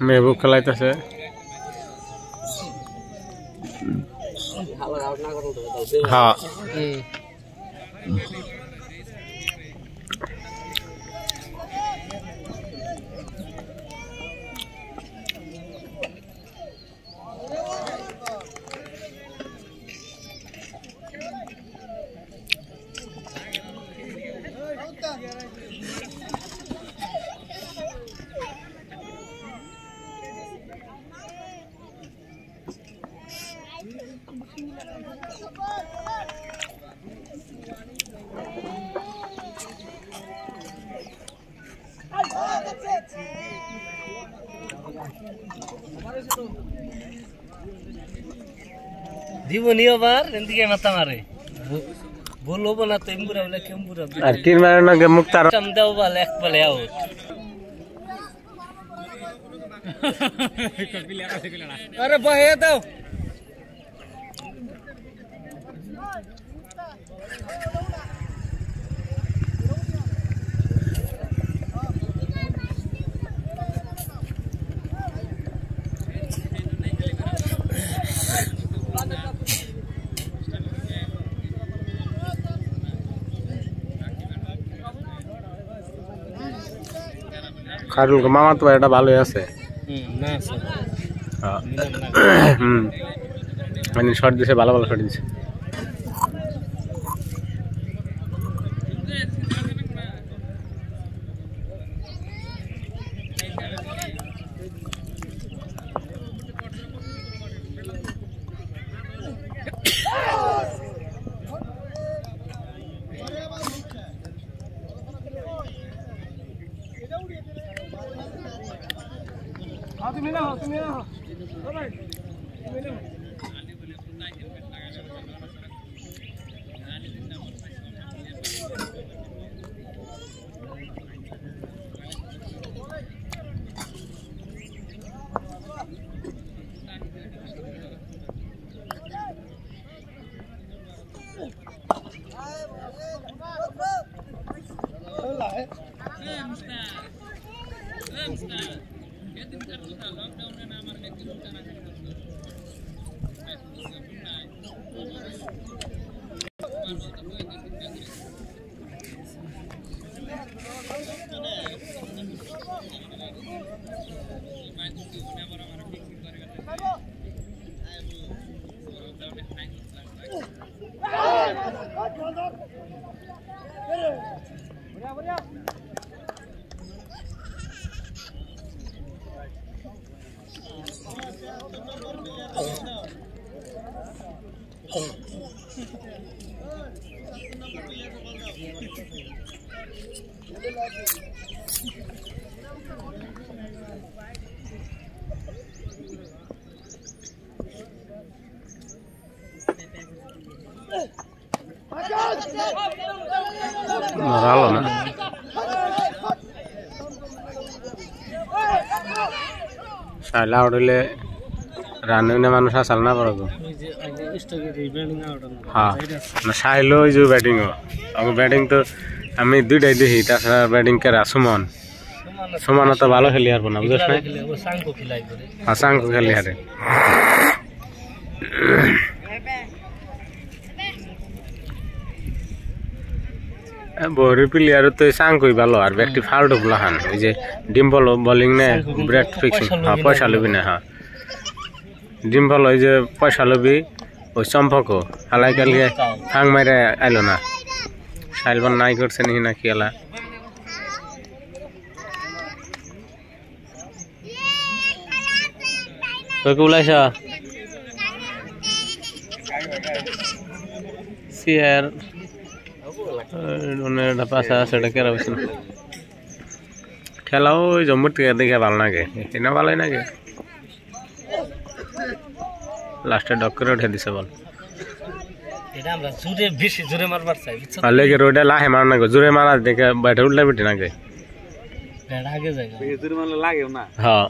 মেহবুব খেলাইতেছে হ্যাঁ Dibunia bar, nanti kayak mata mare. Bolo bola tembura bola kembura. Arkin mana naga muktar. Camda bola ek bola out. Aduh bahaya tau. খারুল মামা তো এটা ভালোই আছে না মানে শর্ট দিছে ভালো ভালো শর্ট দিছে Maralo na. Saila odile ranu ne manus asal na paro. Ha, na sailo ijo batting ho. Ago batting to ami duitai dehi tasara batting kara Suman. Suman to bhalo kheli harbo na bujhos na. O Sangko khilai pore. Ha Sangko kheli hare. বড় player তো সাংকই ভালো আর ব্যক্তি foul গুলাহান এই যে Dimple bowling নে break fixing হ্যাঁ পয়সা lobby না হ্যাঁ ডিম্পল ওই যে পয়সা লবি ওই সম্পর্ক হালাই কালকে ফাং মাইরে আইলো না সাইলবান নাই করছে নি না কি এলা কই কুলাইছা সিআর उन्हें पासा सेटा क्या रहा है खेला वो जम्मू के देखा बालना के इतना बाला ना के लास्ट डॉक्टर उठे दिसे बल এটা আমরা জুরে বেশি জুরে মারবার চাই আলে के रोडे लाहे मारना को जूरे मारा देखे बैठे उठले बिटे ना के বেড়া আগে যায় জুরে মারলে লাগে না हां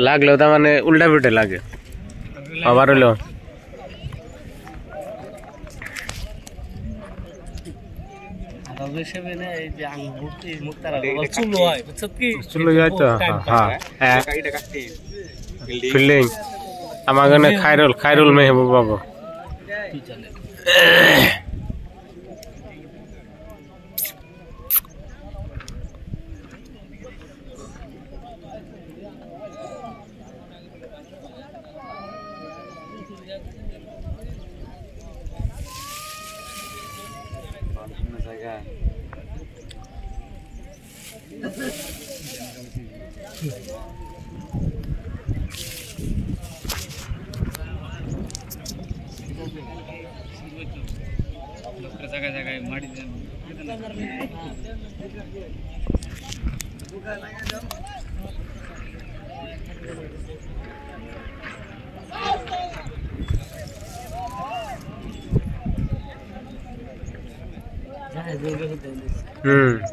लागलो ता माने उल्टा बिटे लागे আবার হলো তবে সে মানে এই যে আঙ্গুর এই মুক্তারা চুলো হয় বুঝছো কি চুলো হয় তো হ্যাঁ ফিল্ডিং আমার গানে খায়রুল মেহবুব বাবু কি জানে জায়গায় মাটি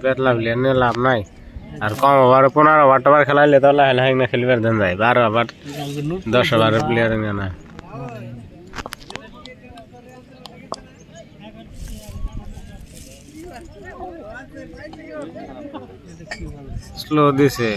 পেট লাভলি এনে লাভ নাই আর কম ওভার 15 ওভার টবার খেলাইলে তো লাহে লাহে না খেলবার দেন যায় 12 ওভার 10 ওভারের প্লেয়ার না স্লো দিছে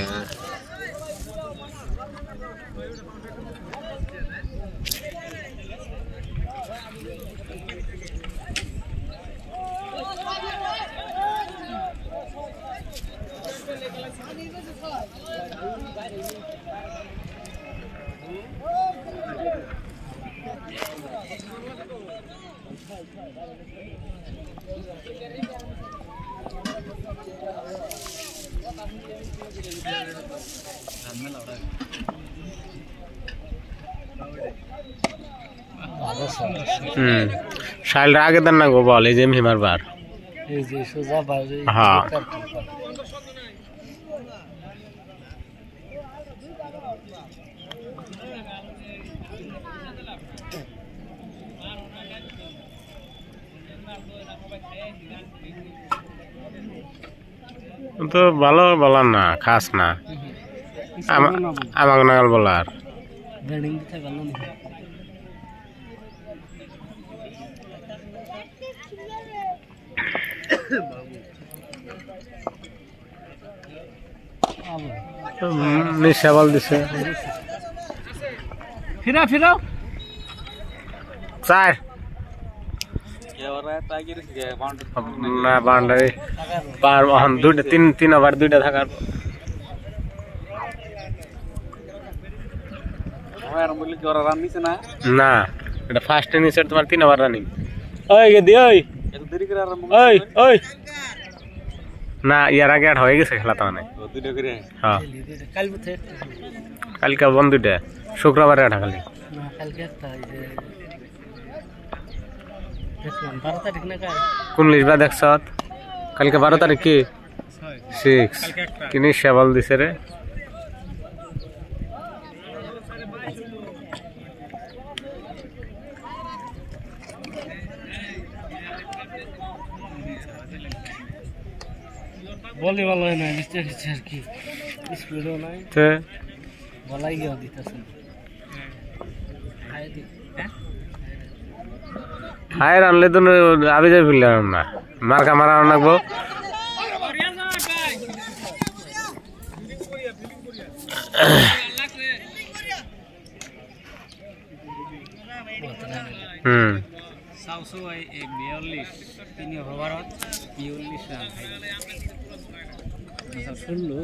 शाइल आगे तक ना गो बॉल ये जेम हिमर बार এই যে সোজা বাইরে हां तो ভালো বলার না খাস না আমাকে নাগাল বলার ব্যাটিং দিতে ভালো না নিশা বল দিছে ফিরা ফিরা চার না বাউন্ডারি পার ওখান দুইটা তিন ওভার দুইটা থাকার না এটা ফার্স্ট ইনিংসের তোমার 3 ওভার রানিং ওই গদি ওই ওই ওই না ইয়ার আগে হয়ে গেছে খেলা তো মানে হ্যাঁ কালকে বন্ধুটা শুক্রবারে আটা খালি কোন লিস্ট দেখছ কালকে 12 তারিখ কি 6 কিনি সেবল দিছে রে বলি ভালো হয় না মিস্টার আর কি স্পিডও নাই তে বলাই গিয়ে দিতেছে হায় আনলে তো আবি যাই ফিরলাম না মার্কা মারা লাগবো সাউসো 42 তিনি ওভারত 42 রান আচ্ছা শুনলো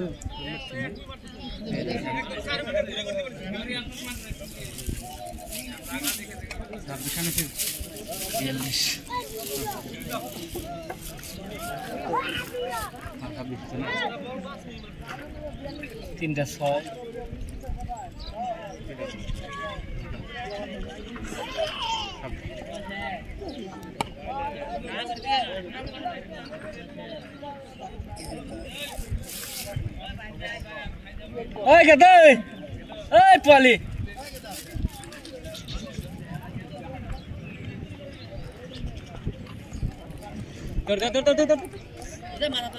তিনটা 6 Oi, cadê? Oi, Poli. Dur. Ada mana tu?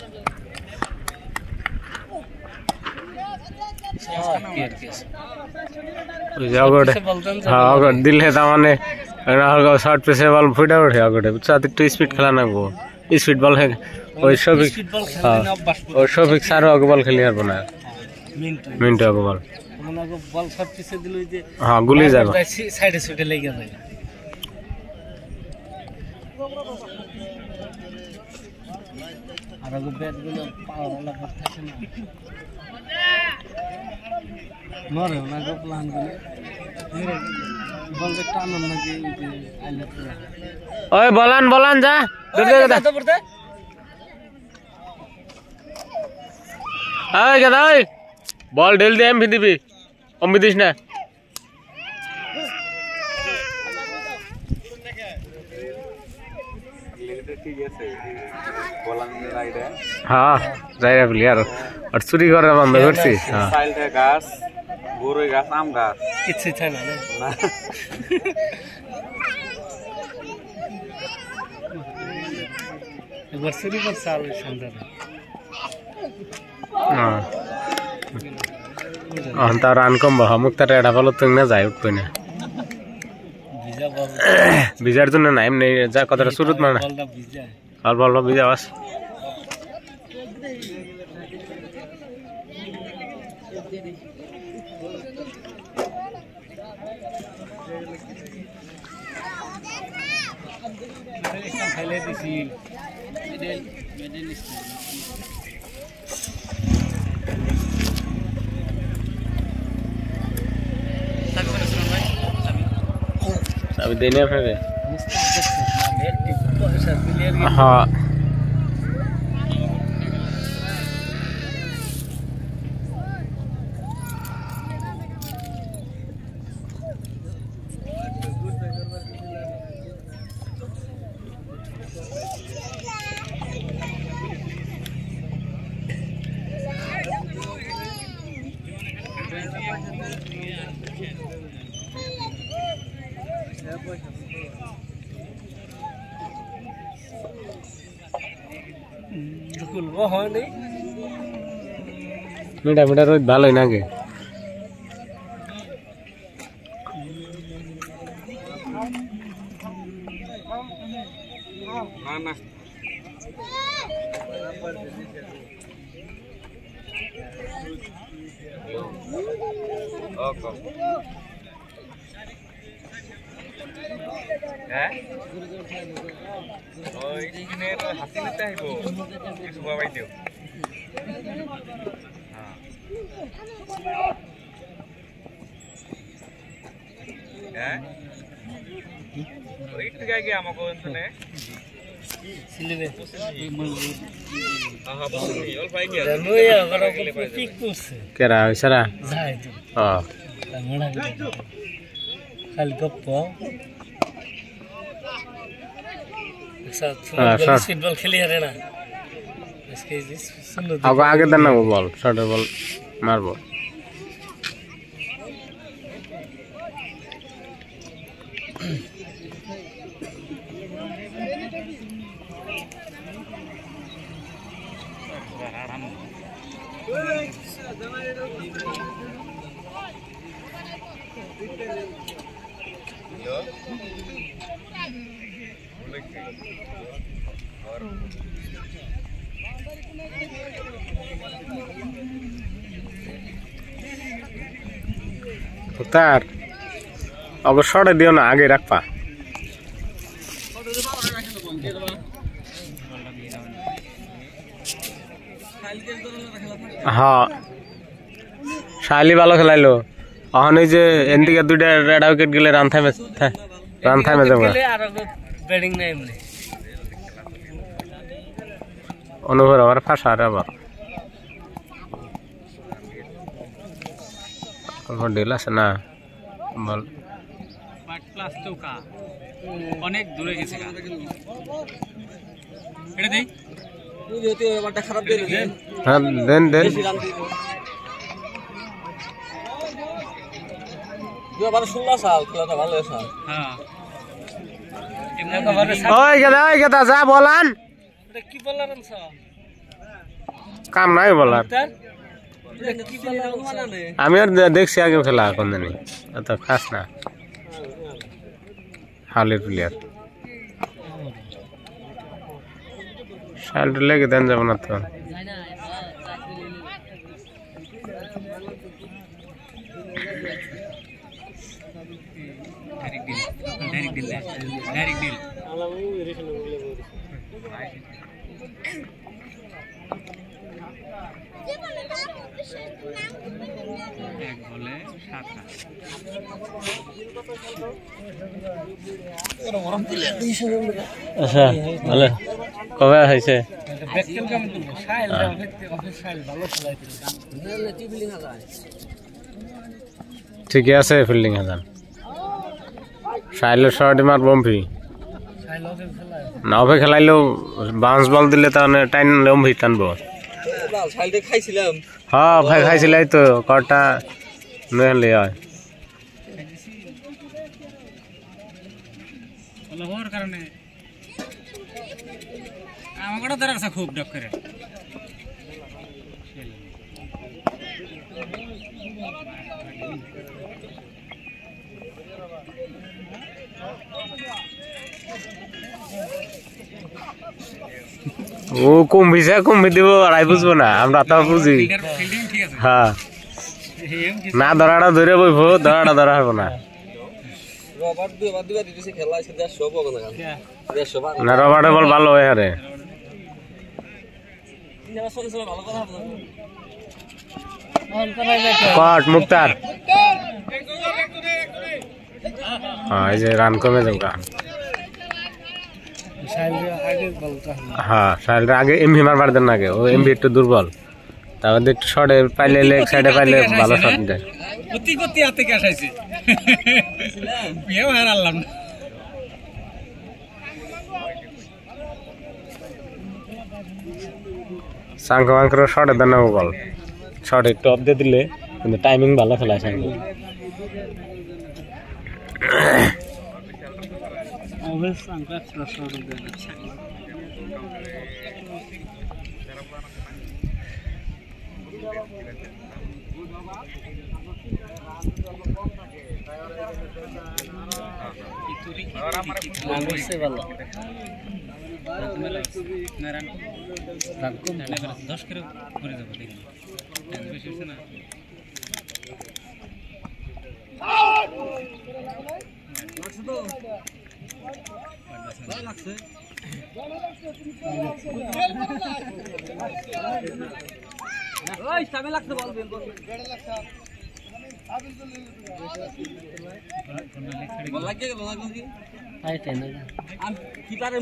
हाँ दिल है तामाने शॉर्ट पे से बॉल फुटा उठे आगे साथ एक स्पीड खेला ना वो स्पीड बॉल है ওই শফিক ওই শফিক স্যারও আগে বল খেলি পারবো না মিন্টু আগে বল বল শট পিছে দিল যে হ্যাঁ গুলি যাবে সাইডে সাইডে লেগে যায় আর আগে ব্যাট গুলো পাওয়ার ওলা করতে থাকে না মরে না গো প্ল্যান গুলো বল একটা আনন্দ নাকি আইলে ওই বলান যা তো পড়তে ওই গদা ওই বল ঢেল দে এমভি দিবি অম্বি দিস না হ্যাঁ যাইরা প্লেয়ার আর চুরি করা বন্ধ করছি হ্যাঁ গাছ বড়ই গাছ আম গাছ কিছু চাই না একবার চুরি করছে আর সন্ধ্যা তা রান কম বহ মুক্তার এটা বলো তুমি না যাই উঠবই না ভিজার জন্য না এমনি যা কথাটা শুরুত মানে অল্প অল্প ভিজা বাস अभी देने फिर हाँ मीठा मीठा रोज भालो ना के হাসি নিতে আইব কিছু বাবাই দিও হ্যাঁ ওই থেকে আগে আমাকে ওখানে সিলেবে আহা বসি অল পাই গিয়া নয়া গরা কো পিক করছে কেরা হইছরা যাই তো হ্যাঁ মনা খালি গপ্প ফুটবল খেলি হারে না आगे देना वो बॉल शॉर्ट बॉल मारबो तार अब शॉट दियो ना आगे रख पा हाँ शाली ভালো খেলাইলো এখন এই যে এনদিকে দুইটা রেড উইকেট গেলে রান থামে যাবে আর ব্যাটিং নাই এমনি অনুভব আবার ফাঁসা আর আবার ঢিল আছে না বল প্লাস চৌকা অনেক দূরে গেছে এটা দেই তুই যদি ওভারটা খারাপ দিলি হ্যাঁ দেন তুই আবার 16 সাল খেলাটা ভালো আছে হ্যাঁ ওই গেদা যা বলান এটা কি বলার আনছ কাম নাই বলার আমি আর দেখছি আগে খেলা কোন জানি এত খাস না হালের প্লেয়ার শালটা লেগে দেন যাব না তো আচ্ছা ভালো কবে হয়েছে ঠিকই আছে ফিল্ডিং হাজান সাইলের শর্ট মার বম্পি নাওভে খেলাইলেও বাউন্স বল দিলে তাহলে টাইম লম্বি টানবো হ্যাঁ ভাই খাইছিলাই তো কটা নইলে হয় কারণে আমাকে দাঁড়াচ্ছে খুব ডক করে ও কুম্ভি দিব আড়াই বুঝবো না আমরা তো বুঝি হ্যাঁ না ধরাটা ধরে বইব ধরাটা ধরা হবো না না রবার্টে বল ভালো হয় আরে কট মুক্তার হ্যাঁ এই যে রান কমে যাবে হ্যাঁ সাইলটা আগে এমভি মারবার দেন আগে ও এমভি একটু দুর্বল তাহলে একটু শর্টে পাইলে লেগ সাইডে পাইলে ভালো শট দেয় সাংক মাংকর শর্টে দেন না বল শর্ট একটু অফ দিয়ে দিলে কিন্তু টাইমিং ভালো খেলায় সাংক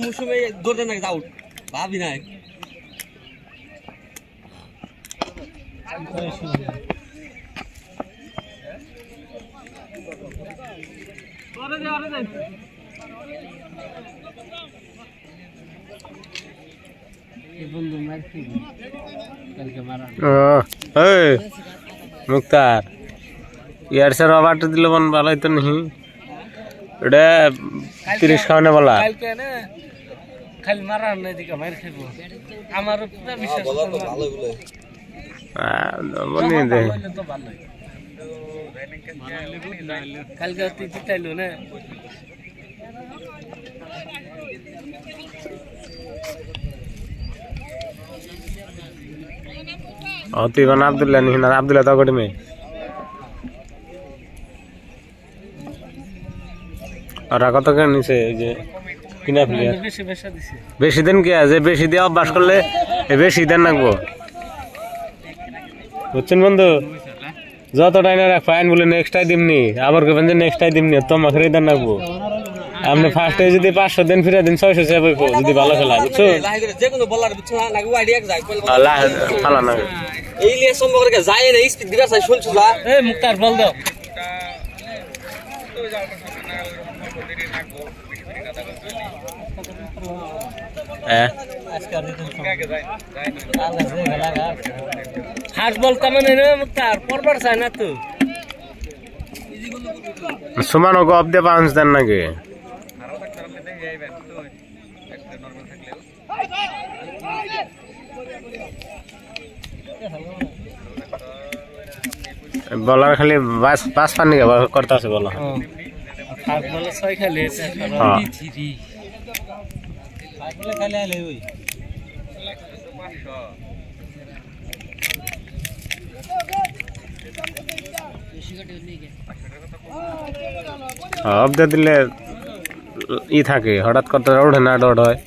মৌসুমে দৌড়ে নাকি আউট ভাবি নাই মুক্তার ইয়ার স্যার রবার্ট দিলে মন ভালো হইতো নি এটা 30 খাওয়ানে বলা খালি মারার নাই দিকে মার খাইব আমার পুরো বিশ্বাস ভালো বলে বলি দে তো ভালো কালকে তুই জিতাইলো না তুই বান আব্দুল্লাহ নি না আব্দুল্লাহ তো গড়ি মে আর কত কেন নিছে এই যে কিনা প্লেয়ার বেশি দিন কি আছে বেশি দিয়ে অভ্যাস করলে বেশি দিন লাগবো বুঝছেন বন্ধু যত টাইম রাখ ফাইন বলে নেক্সট টাইম দিমনি আবার কবেন যে নেক্সট টাইম দিমনি তোমাকে রেদান লাগবো আপনি ফার্স্টে যদি 500 দিন ফিরে দিন 600 সে বইবো যদি ভালো খেলা বুঝছো যে কোনো বলার বুঝছো না নাকি আইডিয়া যায় আল্লাহ ফালা না এই লিয়ে সম্ভব করে যায় না স্পিড দিবা চাই শুনছো যা এই মুক্তার বল দাও ফার্স্ট বল তামানে না মুক্তার পরবার চাই না তো সুমানো গপ দে পাঁচ দেন নাকি বলার খালি পাঁচ পানি করতে আছে বলো ফার্স্ট বল 6 খেলে अब दे दिले ই থাকে হঠাৎ করতে ওঠে না ডট হয়